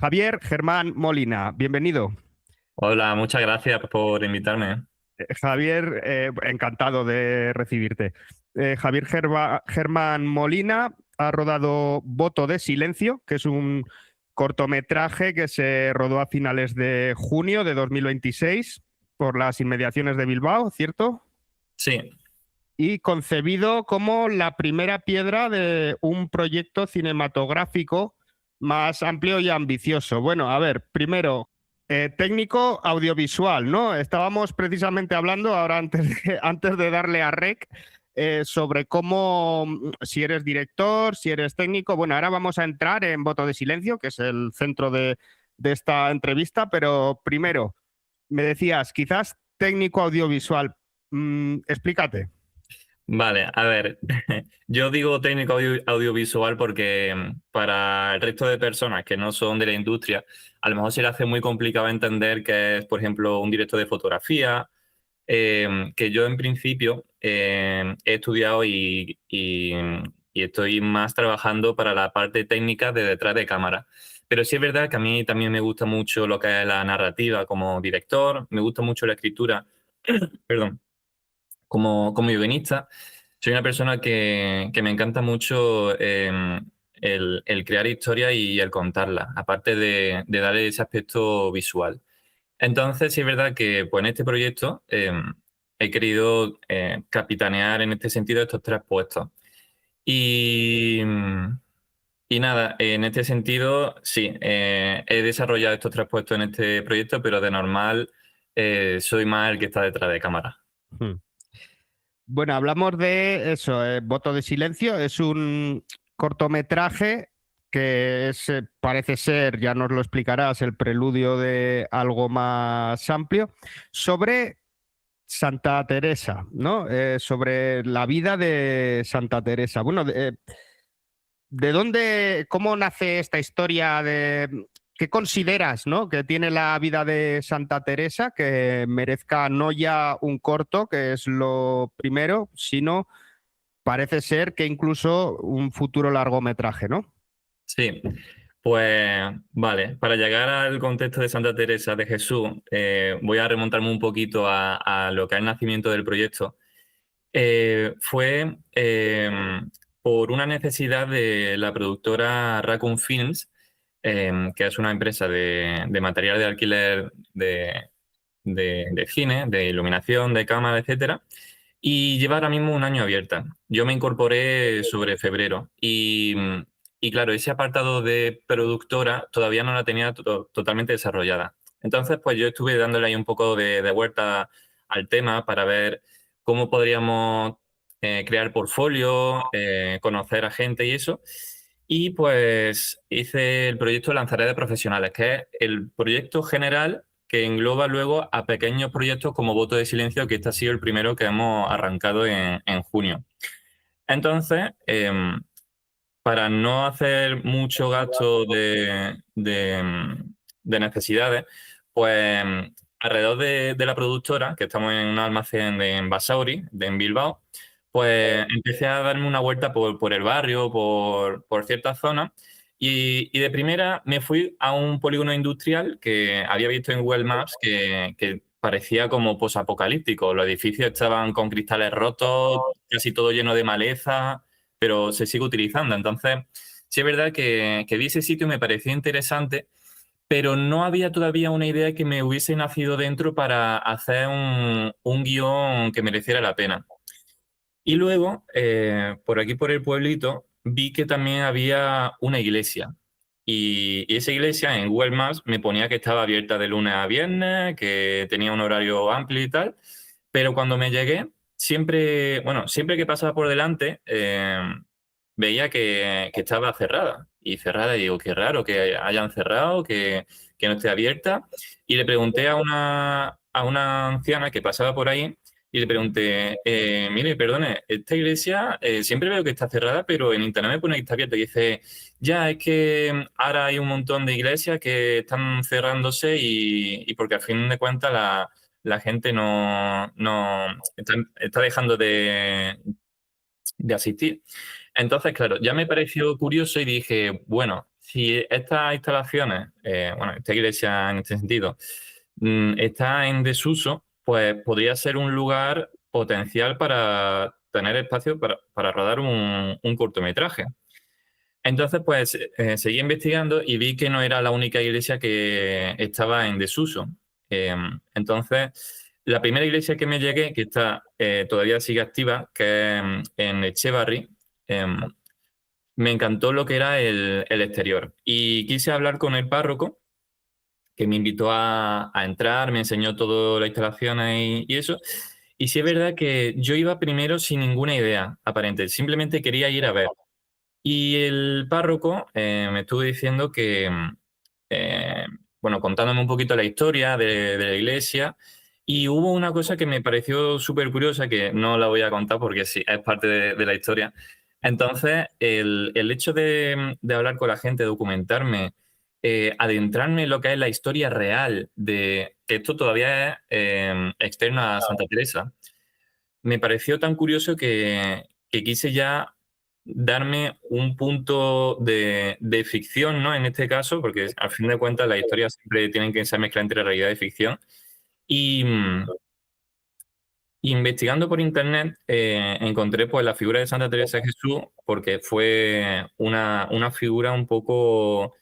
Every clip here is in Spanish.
Javier Germán Molina, bienvenido. Hola, muchas gracias por invitarme. Javier, encantado de recibirte. Javier Germán Molina ha rodado Voto de Silencio, que es un cortometraje que se rodó a finales de junio de 2026 por las inmediaciones de Bilbao, ¿cierto? Sí, Y concebido como la primera piedra de un proyecto cinematográfico más amplio y ambicioso. Bueno, a ver, primero, técnico audiovisual, ¿no? Estábamos precisamente hablando ahora antes de darle a rec sobre cómo, si eres director, si eres técnico. Bueno, ahora vamos a entrar en Voto de Silencio, que es el centro de esta entrevista, pero primero, me decías, quizás técnico audiovisual. Explícate. vale, a ver, yo digo técnico audiovisual porque para el resto de personas que no son de la industria, a lo mejor se le hace muy complicado entender que es, por ejemplo, un director de fotografía, que yo en principio he estudiado y estoy más trabajando para la parte técnica de detrás de cámara. Pero sí es verdad que a mí también me gusta mucho lo que es la narrativa como director, me gusta mucho la escritura, perdón, como guionista. Soy una persona que me encanta mucho el crear historias y el contarlas, aparte de darle ese aspecto visual. Entonces, sí es verdad que pues, en este proyecto he querido capitanear en este sentido estos tres puestos. Y, y nada, en este sentido, sí, he desarrollado estos tres puestos en este proyecto, pero de normal soy más el que está detrás de cámara. Hmm. Bueno, hablamos de eso, Voto de Silencio. Es un cortometraje que parece ser, ya nos lo explicarás, el preludio de algo más amplio, sobre Santa Teresa, ¿no? Sobre la vida de Santa Teresa. Bueno, ¿de dónde, cómo nace esta historia de qué consideras, ¿no? Que tiene la vida de Santa Teresa que merezca no ya un corto, que es lo primero, sino parece ser que incluso un futuro largometraje, ¿no? Sí, pues vale, para llegar al contexto de Santa Teresa de Jesús, voy a remontarme un poquito a lo que es el nacimiento del proyecto. Fue por una necesidad de la productora Raccoon Films, que es una empresa de material de alquiler de cine, de iluminación, de cámara, etcétera, y lleva ahora mismo un año abierta. Yo me incorporé sobre febrero y claro, ese apartado de productora todavía no la tenía totalmente desarrollada. Entonces, pues yo estuve dándole ahí un poco de vuelta al tema para ver cómo podríamos crear portfolio, conocer a gente y eso. Y pues hice el proyecto Lanzaré de Profesionales, que es el proyecto general que engloba luego a pequeños proyectos como Voto de Silencio, que este ha sido el primero que hemos arrancado en junio. Entonces, para no hacer mucho gasto de necesidades, pues alrededor de la productora, que estamos en un almacén en Basauri, en Bilbao, pues empecé a darme una vuelta por el barrio, por ciertas zonas, y de primera me fui a un polígono industrial que había visto en Google Maps que parecía como posapocalíptico. Los edificios estaban con cristales rotos, casi todo lleno de maleza, pero se sigue utilizando. Entonces, sí es verdad que vi ese sitio y me pareció interesante, pero no había todavía una idea que me hubiese nacido dentro para hacer un guión que mereciera la pena. Y luego, por aquí por el pueblito, vi que también había una iglesia. Y esa iglesia en Google Maps me ponía que estaba abierta de lunes a viernes, que tenía un horario amplio y tal. Pero cuando me llegué, siempre, bueno, siempre que pasaba por delante, veía que estaba cerrada. Y cerrada, y digo, qué raro que hayan cerrado, que no esté abierta. Y le pregunté a una anciana que pasaba por ahí y le pregunté, mire, perdone, esta iglesia siempre veo que está cerrada, pero en internet me pone que está abierta. Y dice, ya, es que ahora hay un montón de iglesias que están cerrándose y porque al fin de cuentas la gente no está dejando de asistir. Entonces, claro, ya me pareció curioso y dije, bueno, Si estas instalaciones, bueno, esta iglesia en este sentido, está en desuso, pues podría ser un lugar potencial para tener espacio para rodar un cortometraje. Entonces, pues seguí investigando y vi que no era la única iglesia que estaba en desuso. Entonces, la primera iglesia que me llegué, que está todavía sigue activa, que es en Echevarri, em, me encantó lo que era el exterior. Y quise hablar con el párroco, que me invitó a entrar, me enseñó todas las instalaciones y eso. Y sí es verdad que yo iba primero sin ninguna idea aparente, simplemente quería ir a ver. Y el párroco me estuvo diciendo que, eh, bueno, contándome un poquito la historia de la iglesia, y hubo una cosa que me pareció súper curiosa, que no la voy a contar porque sí, es parte de la historia. Entonces, el hecho de hablar con la gente, documentarme, adentrarme en lo que es la historia real de que esto todavía es externo a Santa Teresa, me pareció tan curioso que quise ya darme un punto de ficción, ¿no? En este caso, porque al fin de cuentas las historias siempre tienen que ser mezcla entre realidad y ficción. Y investigando por internet encontré pues la figura de Santa Teresa de Jesús porque fue una figura un poco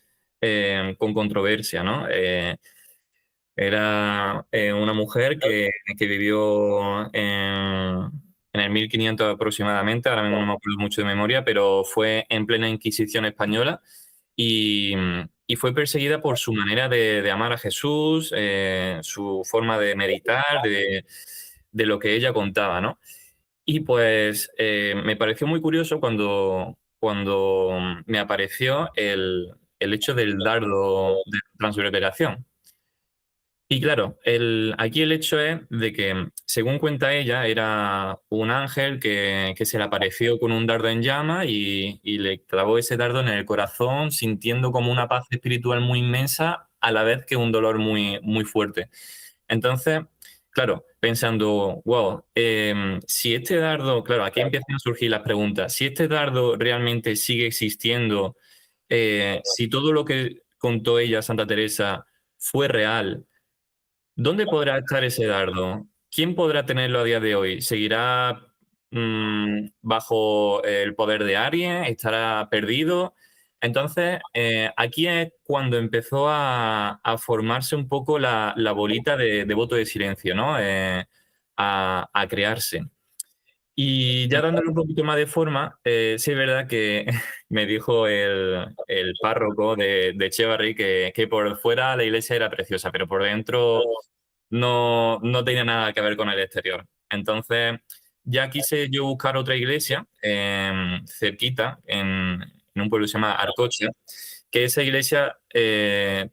con controversia, ¿no? Era una mujer que vivió en el 1500 aproximadamente, ahora mismo no me acuerdo mucho de memoria, pero fue en plena Inquisición española y, y fue perseguida por su manera de amar a Jesús, su forma de meditar, de lo que ella contaba, ¿no? Y pues me pareció muy curioso cuando me apareció el hecho del dardo de transverberación. Y claro, aquí el hecho es de que, según cuenta ella, era un ángel que se le apareció con un dardo en llama y le clavó ese dardo en el corazón, sintiendo como una paz espiritual muy inmensa, a la vez que un dolor muy, muy fuerte. Entonces, claro, pensando, wow, si este dardo, claro, aquí empiezan a surgir las preguntas, si este dardo realmente sigue existiendo, si todo lo que contó ella, Santa Teresa, fue real. ¿Dónde podrá estar ese dardo? ¿Quién podrá tenerlo a día de hoy? ¿Seguirá bajo el poder de alguien? ¿Estará perdido? Entonces, aquí es cuando empezó a formarse un poco la bolita de voto de silencio, ¿no? A crearse. Y ya dándole un poquito más de forma, sí es verdad que me dijo el párroco de Echevarri que por fuera la iglesia era preciosa, pero por dentro no tenía nada que ver con el exterior. Entonces, ya quise yo buscar otra iglesia cerquita, en un pueblo que se llama Arcocha, que esa iglesia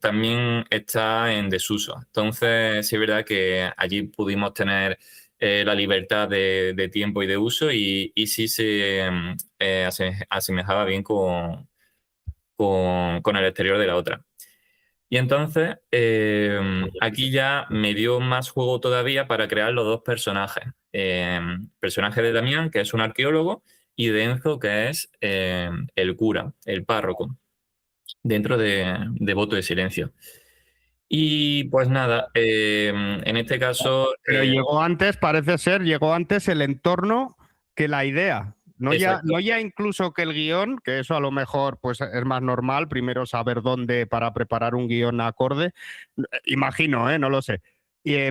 también está en desuso. Entonces, sí es verdad que allí pudimos tener la libertad de tiempo y de uso y sí se asemejaba bien con el exterior de la otra. Y entonces, aquí ya me dio más juego todavía para crear los dos personajes. Personaje de Damián, que es un arqueólogo, y de Enzo, que es el cura, el párroco, dentro de Voto de Silencio. Y pues nada, en este caso, Pero llegó antes, parece ser, llegó antes el entorno que la idea. exacto, No ya incluso que el guión, que eso a lo mejor pues, es más normal, primero saber dónde para preparar un guión acorde. Imagino, no lo sé.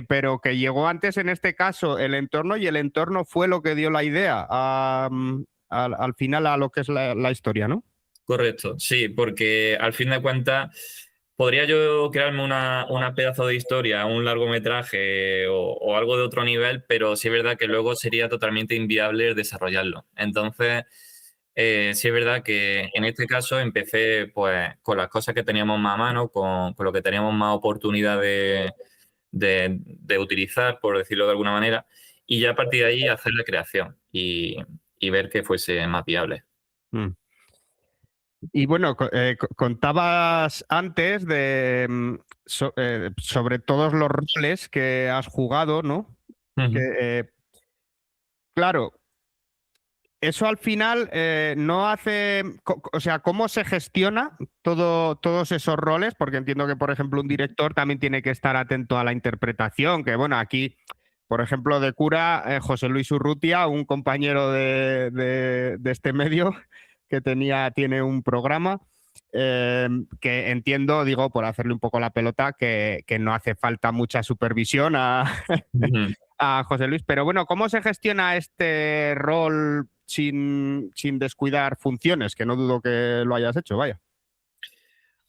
Pero que llegó antes en este caso el entorno y el entorno fue lo que dio la idea al final a lo que es la historia, ¿no? correcto, sí, porque al fin de cuentas podría yo crearme una pedazo de historia, un largometraje o algo de otro nivel, pero sí es verdad que luego sería totalmente inviable desarrollarlo. Entonces, sí es verdad que en este caso empecé pues con las cosas que teníamos más a mano, con lo que teníamos más oportunidad de utilizar, por decirlo de alguna manera, y ya a partir de ahí hacer la creación y ver que fuese más viable. Mm. Y bueno, contabas antes sobre todos los roles que has jugado, ¿no? Que, Ujú. claro, eso al final no hace, o sea, ¿cómo se gestiona todos esos roles? Porque entiendo que, por ejemplo, un director también tiene que estar atento a la interpretación, que bueno, aquí, por ejemplo, de cura, José Luis Urrutia, un compañero de este medio que tiene un programa. Que entiendo, digo, por hacerle un poco la pelota, que no hace falta mucha supervisión Ujú. a José Luis. Pero bueno, ¿cómo se gestiona este rol sin descuidar funciones? Que no dudo que lo hayas hecho, vaya.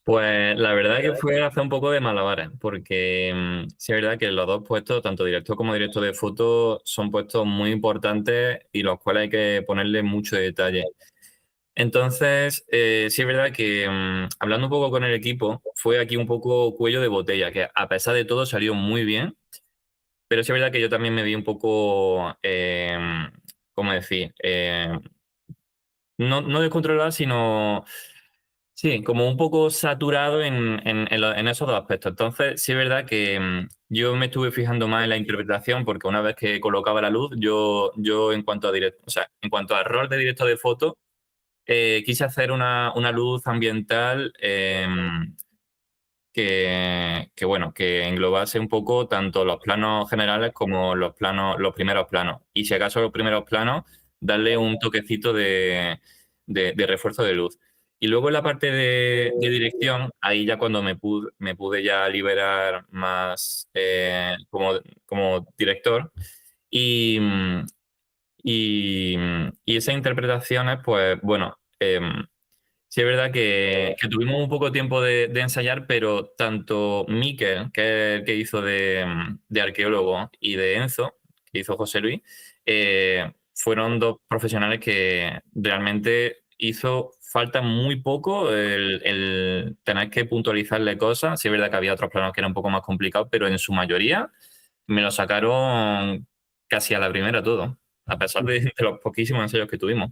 Pues la verdad que fue hacer un poco de malabares, porque sí es verdad que los dos puestos, tanto director como director de foto, son puestos muy importantes y los cuales hay que ponerle mucho detalle. Entonces, sí es verdad que hablando un poco con el equipo, fue aquí un poco cuello de botella, que a pesar de todo salió muy bien, pero sí es verdad que yo también me vi un poco, ¿cómo decir? No descontrolado, sino sí, como un poco saturado en esos dos aspectos. Entonces, sí es verdad que yo me estuve fijando más en la interpretación, porque una vez que colocaba la luz, yo en cuanto a o sea, en cuanto al rol de director de foto, quise hacer una luz ambiental bueno, que englobase un poco tanto los planos generales como los primeros planos. Y si acaso los primeros planos, darle un toquecito de refuerzo de luz. Y luego en la parte de dirección, ahí ya cuando me pude ya liberar más como director. Y, y esas interpretaciones, pues bueno, sí, es verdad que tuvimos un poco tiempo de ensayar, pero tanto Mikel, que es el que hizo de arqueólogo, y de Enzo, que hizo José Luis, fueron dos profesionales que realmente hizo falta muy poco el tener que puntualizarle cosas. Sí, es verdad que había otros planos que eran un poco más complicados, pero en su mayoría me lo sacaron casi a la primera todo, a pesar de los poquísimos ensayos que tuvimos.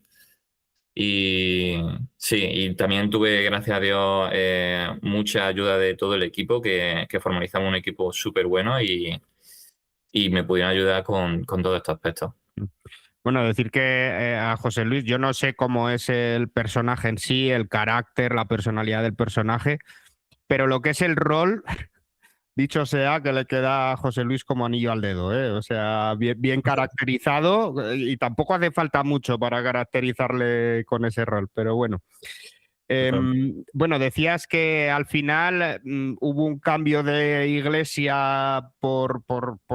Y sí, y también tuve, gracias a Dios, mucha ayuda de todo el equipo, que formalizamos un equipo súper bueno y me pudieron ayudar con todos estos aspectos. Bueno, decir que a José Luis, yo no sé cómo es el personaje en sí, el carácter, la personalidad del personaje, pero lo que es el rol, dicho sea que le queda a José Luis como anillo al dedo, ¿eh? O sea, bien caracterizado y tampoco hace falta mucho para caracterizarle con ese rol, pero bueno. Bueno, decías que al final hubo un cambio de iglesia por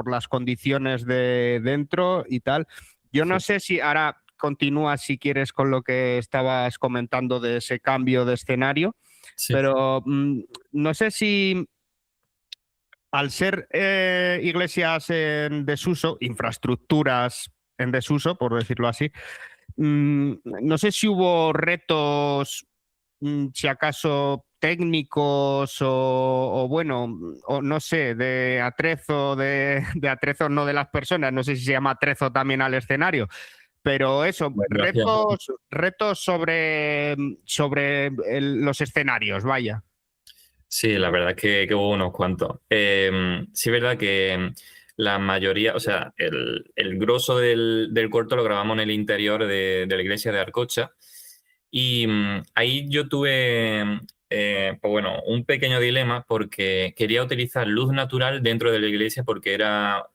las condiciones de dentro y tal. Yo no Sí, sé si ahora continúas, si quieres, con lo que estabas comentando de ese cambio de escenario, sí. pero no sé si al ser iglesias en desuso, infraestructuras en desuso, por decirlo así, no sé si hubo retos, si acaso técnicos o bueno, o no sé, de atrezo, de atrezo no de las personas, no sé si se llama atrezo también al escenario, pero eso, Gracias. retos sobre los escenarios, vaya. Sí, la verdad es que hubo unos cuantos. Sí, es verdad que la mayoría, o sea, el grosso del corto lo grabamos en el interior de la iglesia de Arcocha. Y ahí yo tuve, pues bueno, un pequeño dilema porque quería utilizar luz natural dentro de la iglesia porque era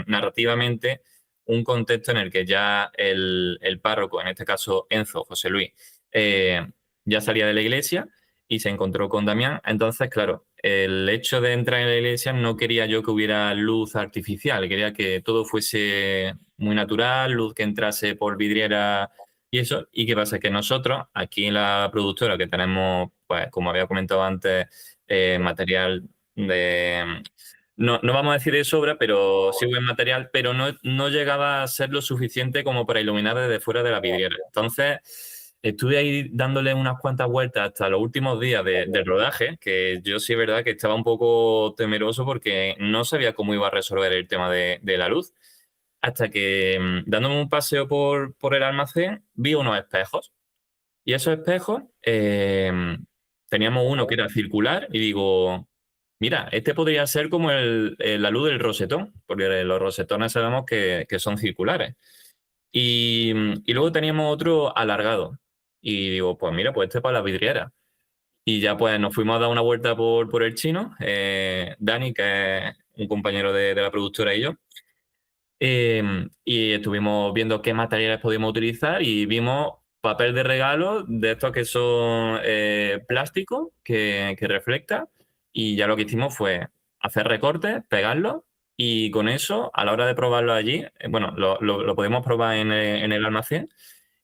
narrativamente un contexto en el que ya el párroco, en este caso Enzo, José Luis, ya salía de la iglesia y se encontró con Damián. Entonces, claro, el hecho de entrar en la iglesia no quería yo que hubiera luz artificial, quería que todo fuese muy natural, luz que entrase por vidriera y eso. ¿Y qué pasa? Que nosotros, aquí en la productora, que tenemos, pues, como había comentado antes, material de... No vamos a decir de sobra, pero sí buen material, pero no llegaba a ser lo suficiente como para iluminar desde fuera de la vidriera. Entonces, estuve ahí dándole unas cuantas vueltas hasta los últimos días del rodaje, que yo sí es verdad que estaba un poco temeroso porque no sabía cómo iba a resolver el tema de la luz. Hasta que, dándome un paseo por el almacén, vi unos espejos. Y esos espejos, teníamos uno que era circular y digo, mira, este podría ser como la luz del rosetón, porque los rosetones sabemos que son circulares. Y luego teníamos otro alargado. Y digo, pues mira, pues este es para la vidriera. Y ya pues nos fuimos a dar una vuelta por el chino, Dani, que es un compañero de la productora y yo. Y estuvimos viendo qué materiales podíamos utilizar y vimos papel de regalo de estos que son plástico que reflecta. Y ya lo que hicimos fue hacer recortes, pegarlos y con eso, a la hora de probarlo allí, bueno, lo podemos probar en el almacén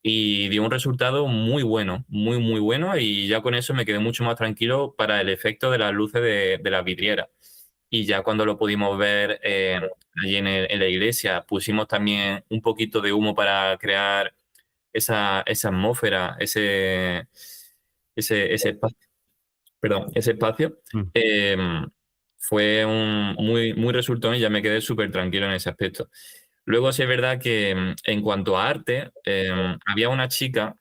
y dio un resultado muy bueno, muy, muy bueno. Y ya con eso me quedé mucho más tranquilo para el efecto de las luces de la vidriera. Y ya cuando lo pudimos ver allí en la iglesia, pusimos también un poquito de humo para crear esa atmósfera, ese espacio, perdón, ese espacio. Mm. eh, Fue un muy, muy resultón y ya me quedé súper tranquilo en ese aspecto. Luego sí es verdad que en cuanto a arte, había una chica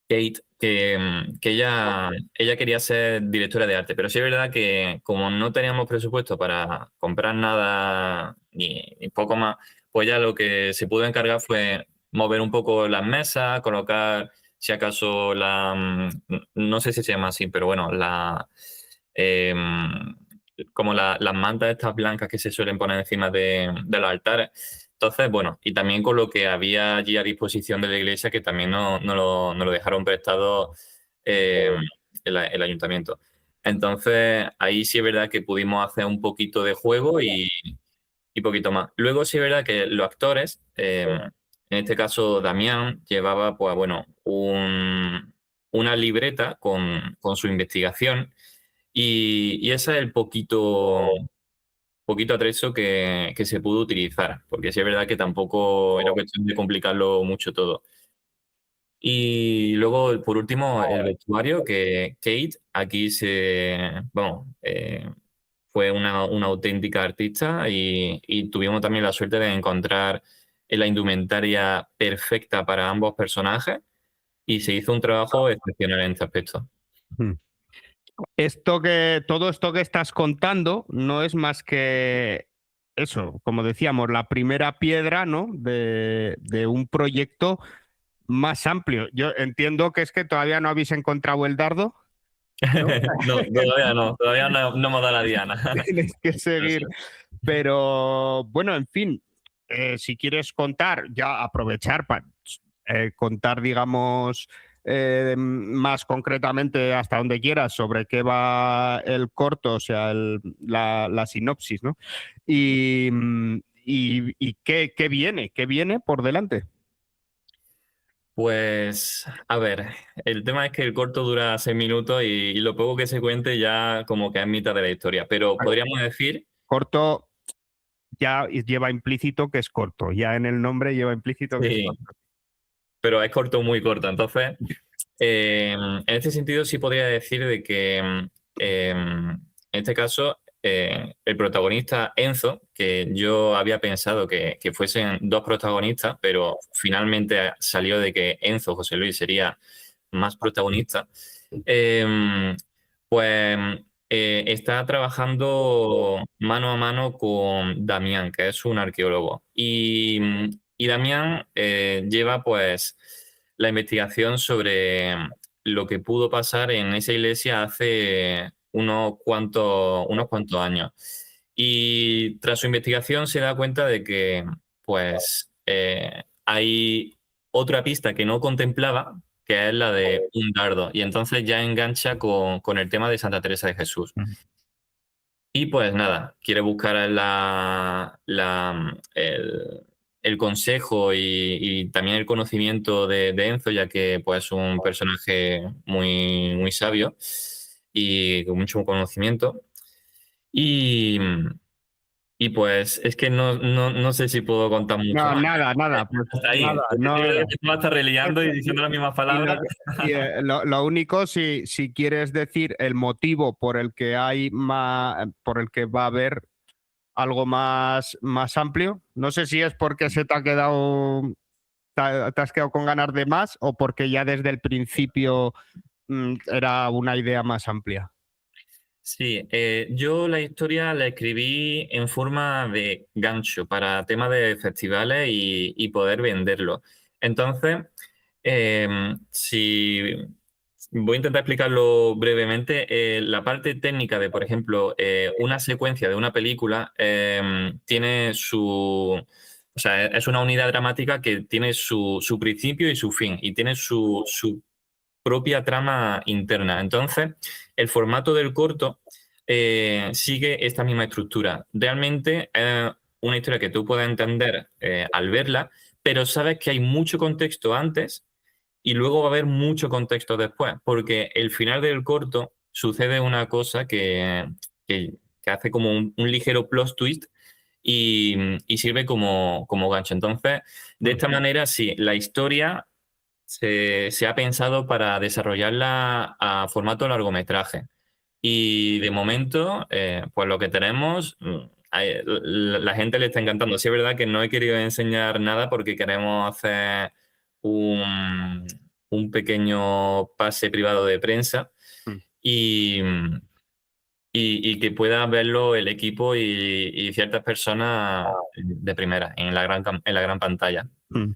Kate, que ella quería ser directora de arte, pero sí es verdad que como no teníamos presupuesto para comprar nada ni poco más, pues ya lo que se pudo encargar fue mover un poco las mesas, colocar, si acaso, no sé si se llama así, pero bueno, em, como las mantas estas blancas que se suelen poner encima de los altares. Entonces, bueno, y también con lo que había allí a disposición de la iglesia, que también no lo dejaron prestado el ayuntamiento. Entonces, ahí sí es verdad que pudimos hacer un poquito de juego y poquito más. Luego sí es verdad que los actores, en este caso Damián, llevaba, pues bueno, una libreta con su investigación y ese es el poquito atrezo que se pudo utilizar, porque sí es verdad que tampoco era cuestión de complicarlo mucho todo. Y luego, por último, el vestuario, que Kate aquí bueno, fue una auténtica artista y tuvimos también la suerte de encontrar la indumentaria perfecta para ambos personajes y se hizo un trabajo excepcional en este aspecto. Mm. Todo esto que estás contando no es más que eso, como decíamos, la primera piedra, ¿no? De un proyecto más amplio. Yo entiendo que es que todavía no habéis encontrado el dardo, ¿no? No, todavía no hemos dado la diana. Tienes que seguir. Pero bueno, en fin, si quieres contar, ya aprovechar para contar, digamos, más concretamente hasta donde quieras sobre qué va el corto, o sea, la sinopsis, ¿no? Y qué viene por delante. Pues, a ver, el tema es que el corto dura 6 minutos y lo poco que se cuente ya como que es mitad de la historia, pero podríamos decir, Corto ya lleva implícito que es corto, ya en el nombre lleva implícito que es sí, corto. pero es corto, muy corto. Entonces, en este sentido sí podría decir de que en este caso el protagonista Enzo, que yo había pensado que fuesen dos protagonistas, pero finalmente salió de que Enzo José Luis sería más protagonista, eh, pues está trabajando mano a mano con Damián, que es un arqueólogo. Y Damián lleva pues la investigación sobre lo que pudo pasar en esa iglesia hace unos cuantos años. Y tras su investigación se da cuenta de que pues hay otra pista que no contemplaba, que es la de un dardo. Y entonces ya engancha con el tema de Santa Teresa de Jesús. Ujú. Y pues nada, quiere buscar el consejo y también el conocimiento de Enzo, ya que pues, es un personaje muy, muy sabio y con mucho conocimiento. Y, y pues es que no sé si puedo contar mucho No, más. nada, pues Hasta ahí, nada, porque sí, no. verdad que tú vas a estar reliando y diciendo las mismas Y palabras. lo único, si quieres decir el motivo por el que hay más, por el que va a haber algo más amplio, no sé si es porque se te ha quedado, te has quedado con ganas de más o porque ya desde el principio era una idea más amplia. Sí, yo la historia la escribí en forma de gancho para temas de festivales y poder venderlo. Entonces, si voy a intentar explicarlo brevemente, la parte técnica de, por ejemplo, una secuencia de una película tiene o sea, es una unidad dramática que tiene su principio y su fin, y tiene su propia trama interna. Entonces, el formato del corto sigue esta misma estructura. Realmente es una historia que tú puedes entender al verla, pero sabes que hay mucho contexto antes y luego va a haber mucho contexto después, porque el final del corto sucede una cosa que hace como un ligero plot twist y sirve como gancho. Entonces, de esta manera, sí, la historia se ha pensado para desarrollarla a formato largometraje. Y de momento, pues lo que tenemos, la gente le está encantando. Sí es verdad que no he querido enseñar nada porque queremos hacer un, un pequeño pase privado de prensa Mm. y, y que pueda verlo el equipo y ciertas personas de primera en en la gran pantalla. Mm.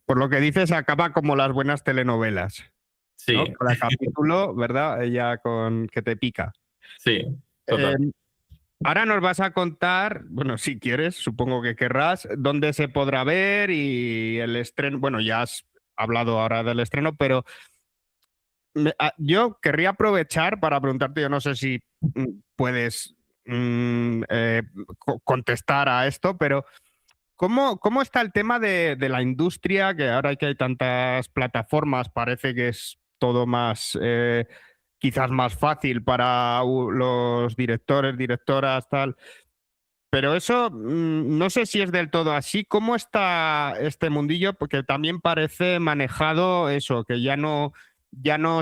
Por lo que dices, acaba como las buenas telenovelas, ¿no? Sí, Cada capítulo, ¿verdad? Ya con que te pica. sí, total. Em, Ahora nos vas a contar, bueno, si quieres, supongo que querrás, dónde se podrá ver y el estreno. Bueno, ya has hablado ahora del estreno, pero yo querría aprovechar para preguntarte, yo no sé si puedes contestar a esto, pero ¿cómo está el tema de la industria? Que ahora que hay tantas plataformas, parece que es todo más, quizás más fácil para los directores, directoras, tal. Pero eso no sé si es del todo así. ¿Cómo está este mundillo? Porque también parece manejado eso, que ya no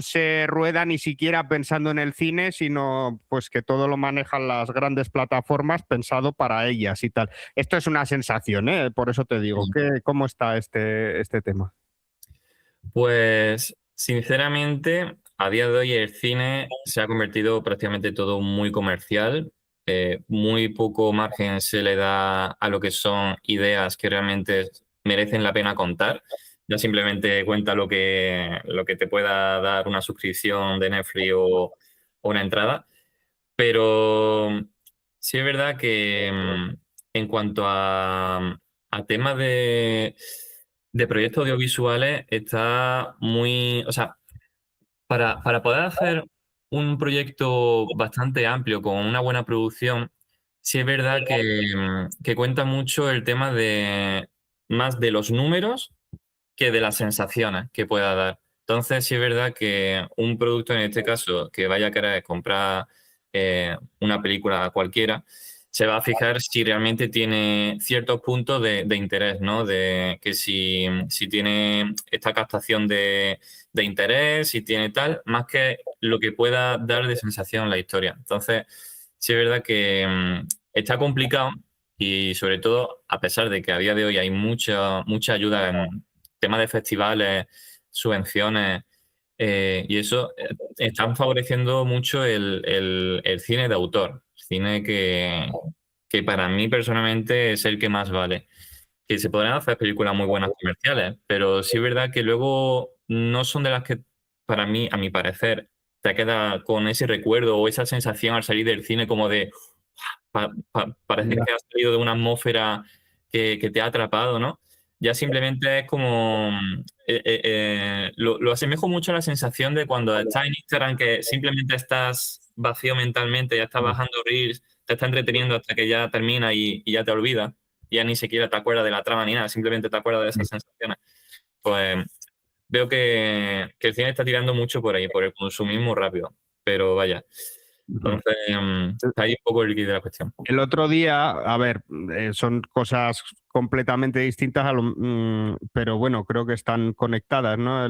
se rueda ni siquiera pensando en el cine, sino pues que todo lo manejan las grandes plataformas pensado para ellas y tal. Esto es una sensación, ¿eh? Por eso te digo, ¿cómo está este tema? Pues sinceramente, a día de hoy el cine se ha convertido prácticamente todo muy comercial. Muy poco margen se le da a lo que son ideas que realmente merecen la pena contar. Ya simplemente cuenta lo que te pueda dar una suscripción de Netflix o una entrada. Pero sí es verdad que en cuanto a temas de proyectos audiovisuales está muy, o sea, para poder hacer un proyecto bastante amplio con una buena producción, sí es verdad que cuenta mucho el tema de más de los números que de las sensaciones que pueda dar. Entonces, sí es verdad que un producto, en este caso, que vaya a querer comprar una película cualquiera, se va a fijar si realmente tiene ciertos puntos de interés, ¿no? De que si tiene esta captación de interés, si tiene tal, más que lo que pueda dar de sensación la historia. Entonces, sí es verdad que está complicado y sobre todo, a pesar de que a día de hoy hay mucha ayuda en temas de festivales, subvenciones, y eso están favoreciendo mucho el cine de autor, cine que para mí personalmente es el que más vale. Que se podrán hacer películas muy buenas comerciales, pero sí es verdad que luego no son de las que, para mí, a mi parecer, te queda con ese recuerdo o esa sensación al salir del cine como de parece Ya. que has salido de una atmósfera que te ha atrapado, ¿no? Ya simplemente es como, lo asemejo mucho a la sensación de cuando estás en Instagram, que simplemente estás vacío mentalmente, ya estás Mm. bajando reels, te está entreteniendo hasta que ya termina y ya te olvidas, ya ni siquiera te acuerdas de la trama ni nada, simplemente te acuerdas de esas sensaciones. Pues veo que el cine está tirando mucho por ahí, por el consumismo rápido, pero vaya. Ujú. Entonces, está ahí un poco el kit de la cuestión. El otro día, a ver, son cosas completamente distintas, pero bueno, creo que están conectadas, ¿no?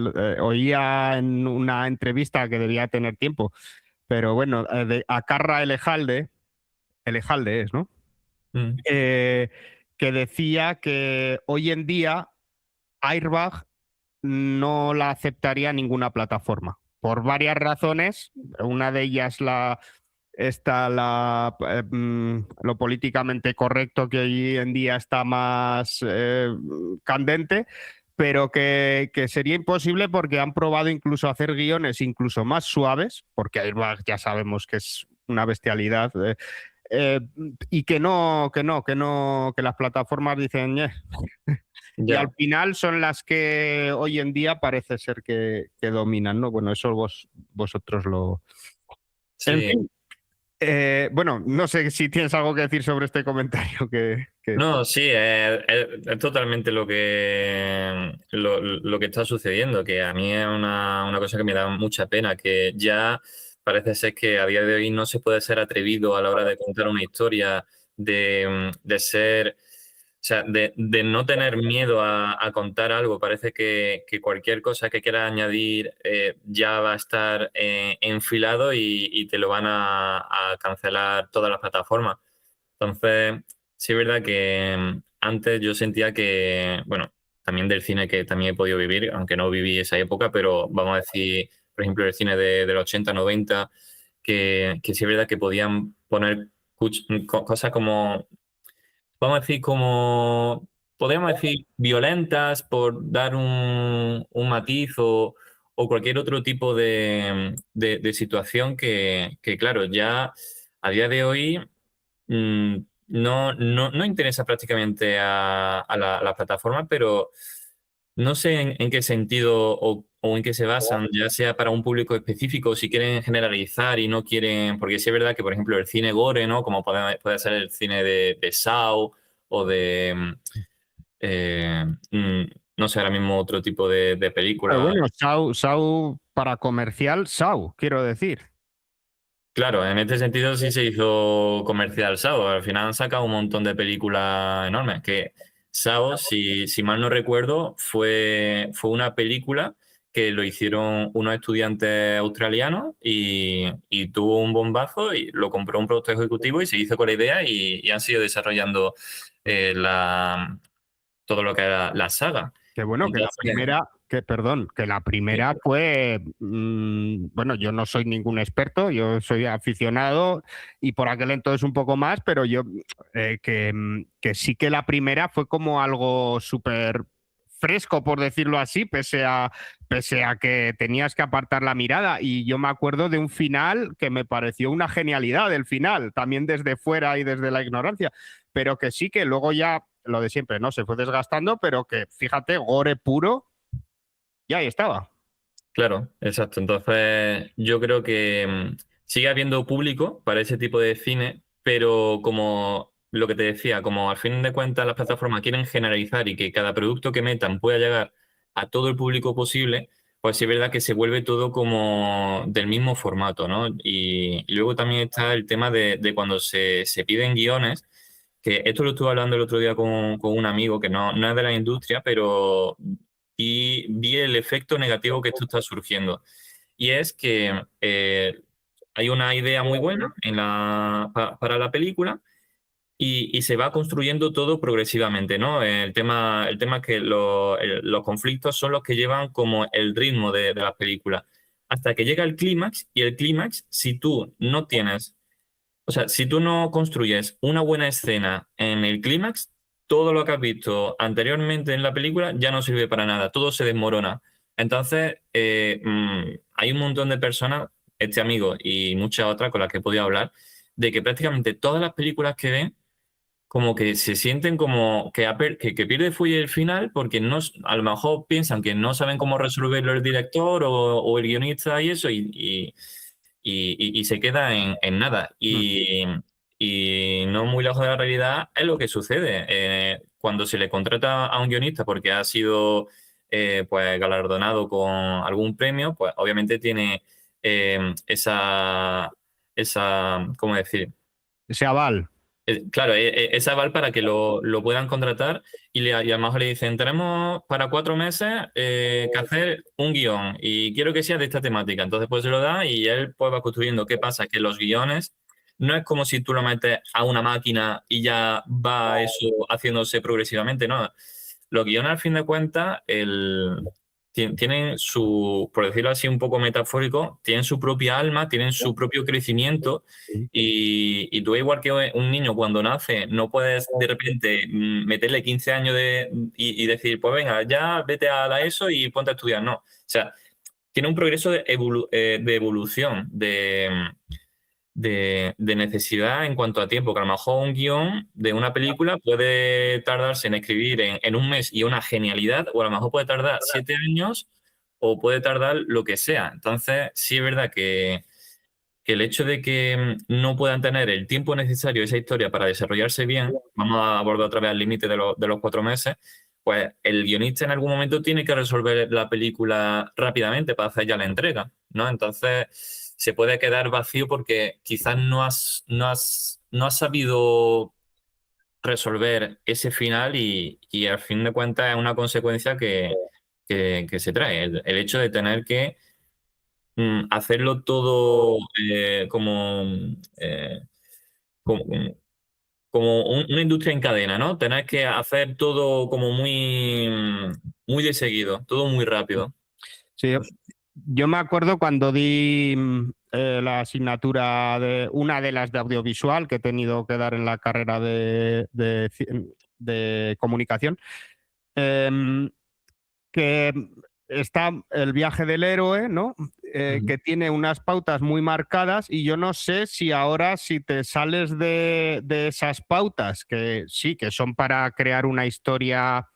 Oía en una entrevista que debía tener tiempo, pero bueno, a Carra Elejalde es, ¿no? Mm. Eh, que decía que hoy en día Airbag no la aceptaría ninguna plataforma, por varias razones. Una de ellas está lo políticamente correcto que hoy en día está más candente, pero que sería imposible porque han probado incluso hacer guiones incluso más suaves, porque Airbag ya sabemos que es una bestialidad, eh, y que las plataformas dicen, "Ñe". Y al Ya, final son las que hoy en día parece ser que dominan, ¿no? Bueno, eso vosotros lo... En sí. fin, bueno, no sé si tienes algo que decir sobre este comentario que... No, sí, es totalmente lo que está sucediendo, que a mí es una cosa que me da mucha pena, que ya parece ser que a día de hoy no se puede ser atrevido a la hora de contar una historia, de ser, o sea, de no tener miedo a contar algo. Parece que cualquier cosa que quieras añadir ya va a estar enfilado y te lo van a cancelar todas las plataformas. Entonces, sí es verdad que antes yo sentía que, bueno, también del cine que también he podido vivir, aunque no viví esa época, pero vamos a decir, por ejemplo, el cine de los 80, 90, que sí es verdad que podían poner cosas como, vamos a decir, como, podríamos decir, violentas por dar un matiz o cualquier otro tipo de situación que, claro, ya a día de hoy mm, no interesa prácticamente a la plataforma, pero no sé en qué sentido o en qué se basan, ya sea para un público específico, si quieren generalizar y no quieren, porque sí es verdad que, por ejemplo, el cine gore, ¿no? Como puede ser el cine de Saw o eh, mm, no sé, ahora mismo otro tipo de Pero película. bueno, Sau para comercial, Sau, quiero decir. Claro, en este sentido sí se hizo comercial Sao. Al final han sacado un montón de películas enormes. Que Sao, si mal no recuerdo, fue una película que lo hicieron unos estudiantes australianos y tuvo un bombazo y lo compró un productor ejecutivo y se hizo con la idea y han sido desarrollando todo lo que era la saga. Que bueno, que la Entonces, primera, que perdón, que la sí, primera fue, bueno, yo no soy ningún experto, yo soy aficionado y por aquel entonces un poco más, pero yo que sí que la primera fue como algo súper fresco, por decirlo así, pese a que tenías que apartar la mirada. Y yo me acuerdo de un final que me pareció una genialidad, el final, también desde fuera y desde la ignorancia, pero que sí que luego ya lo de siempre, ¿no? Se fue desgastando, pero que fíjate, gore puro, y ahí estaba. claro, exacto. Entonces, yo creo que sigue habiendo público para ese tipo de cine, pero como lo que te decía, como al fin de cuentas las plataformas quieren generalizar y que cada producto que metan pueda llegar a todo el público posible, pues sí es verdad que se vuelve todo como del mismo formato, ¿no? Y luego también está el tema de cuando se piden guiones, que esto lo estuve hablando el otro día con un amigo que no es de la industria, pero y vi el efecto negativo que esto está surgiendo. Y es que hay una idea muy buena para la película y se va construyendo todo progresivamente, ¿no? El tema es que los conflictos son los que llevan como el ritmo de la película. Hasta que llega el clímax, y el clímax, si tú no tienes, o sea, si tú no construyes una buena escena en el clímax, todo lo que has visto anteriormente en la película ya no sirve para nada, todo se desmorona. Entonces, hay un montón de personas, este amigo y muchas otras con las que he podido hablar, de que prácticamente todas las películas que ven, como que se sienten como que pierde fuelle el final porque no, a lo mejor piensan que no saben cómo resolverlo el director o el guionista y eso, y se queda en nada. Mm. Y no muy lejos de la realidad es lo que sucede. Cuando se le contrata a un guionista porque ha sido pues galardonado con algún premio, pues obviamente tiene ¿cómo decir? Ese aval. Claro, esa aval para que lo puedan contratar y a lo mejor le dicen, tenemos para 4 meses que hacer un guión y quiero que sea de esta temática. Entonces pues se lo da y él pues va construyendo. ¿Qué pasa? Que los guiones no es como si tú lo metes a una máquina y ya va eso haciéndose progresivamente, ¿no? Los guiones al fin de cuentas, tienen su, por decirlo así un poco metafórico, tienen su propia alma, tienen su propio crecimiento Sí. y tú igual que un niño cuando nace, no puedes de repente meterle 15 años y decir, pues venga, ya vete a la ESO y ponte a estudiar. No, o sea, tiene un progreso de evolución, de necesidad en cuanto a tiempo, que a lo mejor un guión de una película puede tardarse en escribir en un mes y una genialidad, o a lo mejor puede tardar 7 años o puede tardar lo que sea. Entonces, sí es verdad que el hecho de que no puedan tener el tiempo necesario esa historia para desarrollarse bien, vamos a volver otra vez al límite de los 4 meses, pues el guionista en algún momento tiene que resolver la película rápidamente para hacer ya la entrega, ¿no? Entonces se puede quedar vacío porque quizás no has sabido resolver ese final y al fin de cuentas es una consecuencia que se trae. El hecho de tener que hacerlo todo como, una industria en cadena, ¿no? Tener que hacer todo como muy de seguido, todo muy rápido. Sí, yo me acuerdo cuando di la asignatura de una de las de audiovisual que he tenido que dar en la carrera de comunicación, em, que está el viaje del héroe, ¿no? Ujú. Que tiene unas pautas muy marcadas y yo no sé si ahora si te sales de esas pautas, que sí, que son para crear una historia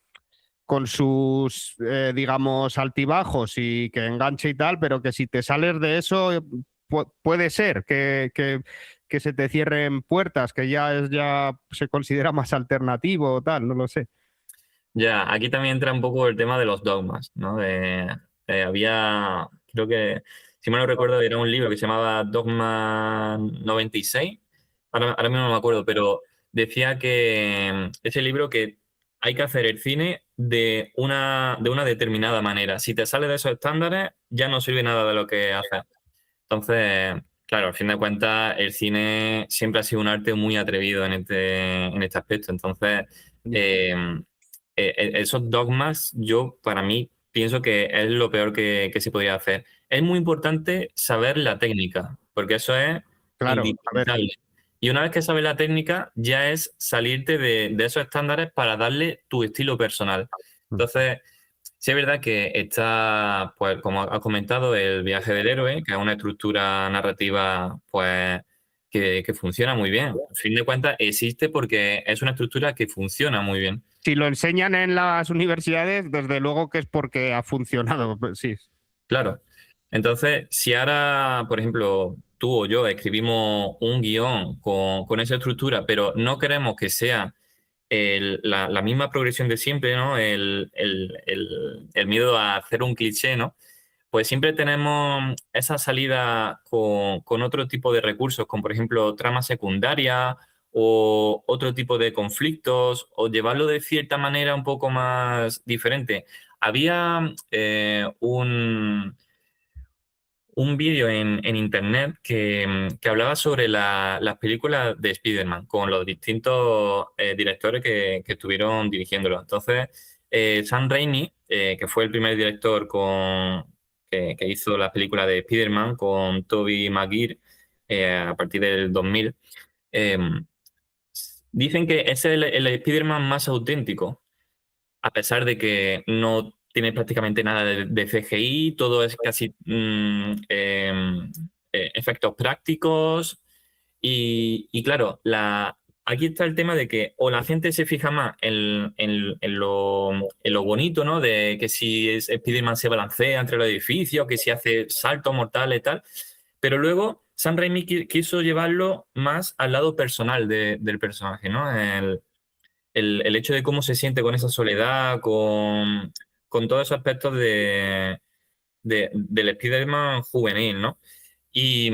con sus, digamos, altibajos y que enganche y tal, pero que si te sales de eso, puede ser que se te cierren puertas, que ya se considera más alternativo o tal, no lo sé. Ya, aquí también entra un poco el tema de los dogmas, ¿no? Creo que, si mal no recuerdo, era un libro que se llamaba Dogma 96. Ahora mismo no me acuerdo, pero decía que ese libro que hay que hacer el cine de una determinada manera. Si te sale de esos estándares, ya no sirve nada de lo que haces. Entonces, claro, al fin de cuentas, el cine siempre ha sido un arte muy atrevido en este aspecto. Entonces, eh, esos dogmas, yo para mí pienso que es lo peor que se podría hacer. Es muy importante saber la técnica, porque eso es Claro, a ver, indispensable. Y una vez que sabes la técnica, ya es salirte de esos estándares para darle tu estilo personal. Entonces, sí es verdad que está, pues, como has comentado, el viaje del héroe, que es una estructura narrativa, pues, que funciona muy bien. Al fin de cuentas, existe porque es una estructura que funciona muy bien. si lo enseñan en las universidades, desde luego que es porque ha funcionado, pues sí. Claro. Entonces, si ahora, por ejemplo, tú o yo escribimos un guión con esa estructura, pero no queremos que sea la misma progresión de siempre, ¿no? El miedo a hacer un cliché, ¿no? Pues siempre tenemos esa salida con otro tipo de recursos, como por ejemplo trama secundaria o otro tipo de conflictos, o llevarlo de cierta manera un poco más diferente. Había un vídeo en internet que hablaba sobre las películas de Spider-Man con los distintos directores que estuvieron dirigiéndolo. Entonces, Sam Raimi, que fue el primer director que hizo las películas de Spider-Man con Tobey Maguire a partir del 2000, eh, dicen que es el Spider-Man más auténtico a pesar de que no tiene prácticamente nada de CGI, todo es casi efectos prácticos. Y claro, aquí está el tema de que o la gente se fija más en lo bonito, ¿no? De que si Spider-Man se balancea entre los edificios, que si hace saltos mortales y tal. Pero luego Sam Raimi quiso llevarlo más al lado personal del personaje, ¿no? El hecho de cómo se siente con esa soledad, con todos esos aspectos del Spider-Man juvenil, ¿no? Y,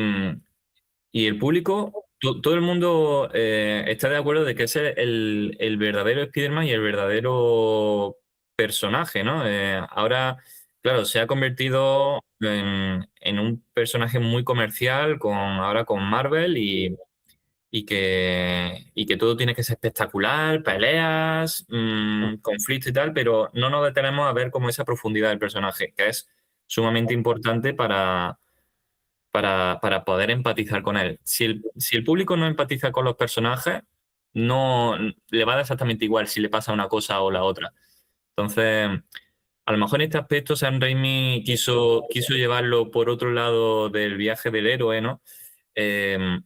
y el público, todo el mundo está de acuerdo de que ese es el verdadero Spider-Man y el verdadero personaje, ¿no? Ahora, claro, se ha convertido en un personaje muy comercial ahora con Marvel y que todo tiene que ser espectacular, peleas, conflicto y tal, pero no nos detenemos a ver como esa profundidad del personaje, que es sumamente importante para poder empatizar con él. Si el público no empatiza con los personajes, no le va a dar exactamente igual si le pasa una cosa o la otra. Entonces, a lo mejor en este aspecto Sam Raimi quiso llevarlo por otro lado del viaje del héroe, ¿no? Eh,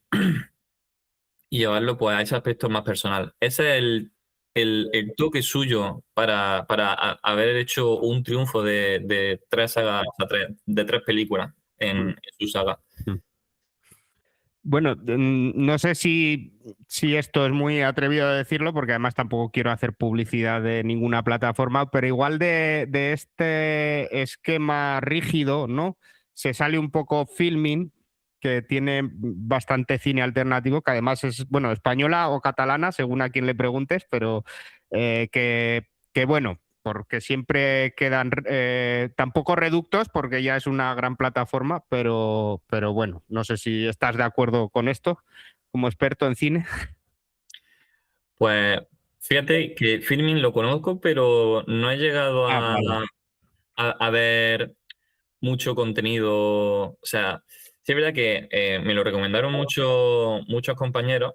y llevarlo pues a ese aspecto más personal. Ese es el toque suyo para haber hecho un triunfo de tres sagas, o sea, de tres películas en su saga. Bueno, no sé si esto es muy atrevido de decirlo, porque además tampoco quiero hacer publicidad de ninguna plataforma, pero igual de este esquema rígido, ¿no? Se sale un poco Filmin, que tiene bastante cine alternativo, que además es, bueno, española o catalana, según a quien le preguntes, pero que bueno, porque siempre quedan tampoco reductos, porque ya es una gran plataforma, pero bueno, no sé si estás de acuerdo con esto como experto en cine. Pues fíjate que Filmin lo conozco, pero no he llegado Ah, vale. a ver mucho contenido. O sea, sí es verdad que me lo recomendaron muchos compañeros,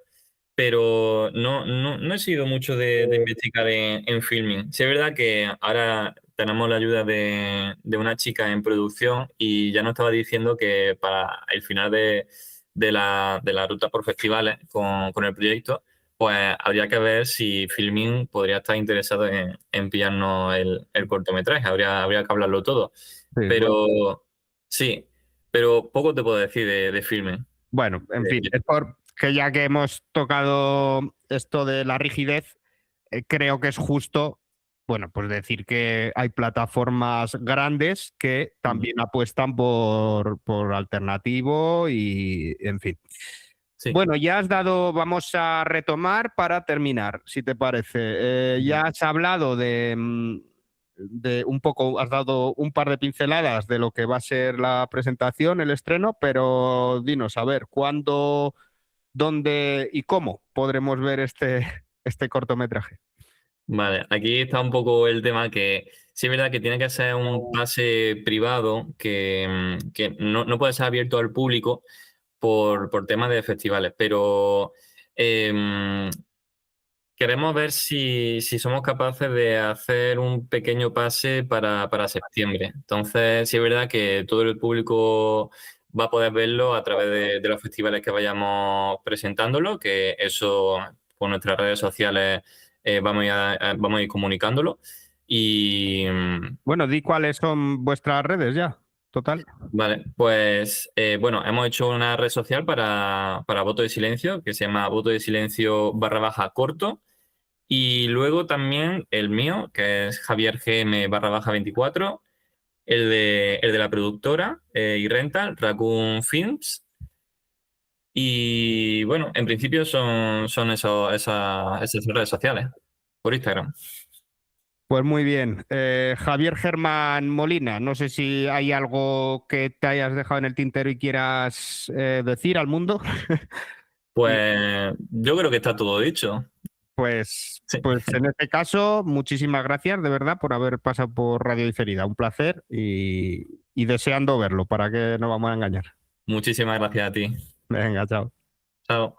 pero no he sido mucho de investigar en Filmin. Sí es verdad que ahora tenemos la ayuda de una chica en producción y ya nos estaba diciendo que para el final de la ruta por festivales con el proyecto, pues habría que ver si Filmin podría estar interesado en pillarnos el cortometraje. Habría que hablarlo todo. Sí, bueno, Pero sí, pero poco te puedo decir de Filmin. bueno, en fin, es porque ya que hemos tocado esto de la rigidez, creo que es justo, bueno, pues decir que hay plataformas grandes que también apuestan por alternativo y, en fin. Sí. Bueno, ya has dado, vamos a retomar para terminar, si te parece. Ya has hablado de un poco, has dado un par de pinceladas de lo que va a ser la presentación, el estreno, pero dinos, a ver, ¿cuándo, dónde y cómo podremos ver este cortometraje? Vale, aquí está un poco el tema que sí es verdad que tiene que ser un pase privado que no puede ser abierto al público por temas de festivales, pero em, queremos ver si somos capaces de hacer un pequeño pase para septiembre. Entonces, sí es verdad que todo el público va a poder verlo a través de los festivales que vayamos presentándolo, que eso por nuestras redes sociales vamos a ir comunicándolo. Y Bueno, di cuáles son vuestras redes ya, total. vale, pues bueno, hemos hecho una red social para Voto de Silencio, que se llama Voto de Silencio / corto. Y luego también el mío, que es Javier GM /24, el de la productora y rental, Raccoon Films. Y bueno, en principio son esas redes sociales por Instagram. Pues muy bien. Javier Germán Molina, no sé si hay algo que te hayas dejado en el tintero y quieras decir al mundo. Y Pues yo creo que está todo dicho. pues, Sí. pues en este caso, muchísimas gracias de verdad por haber pasado por Radio Diferida. Un placer y deseando verlo, para que no vamos a engañar. Muchísimas gracias a ti. Venga, chao. Chao.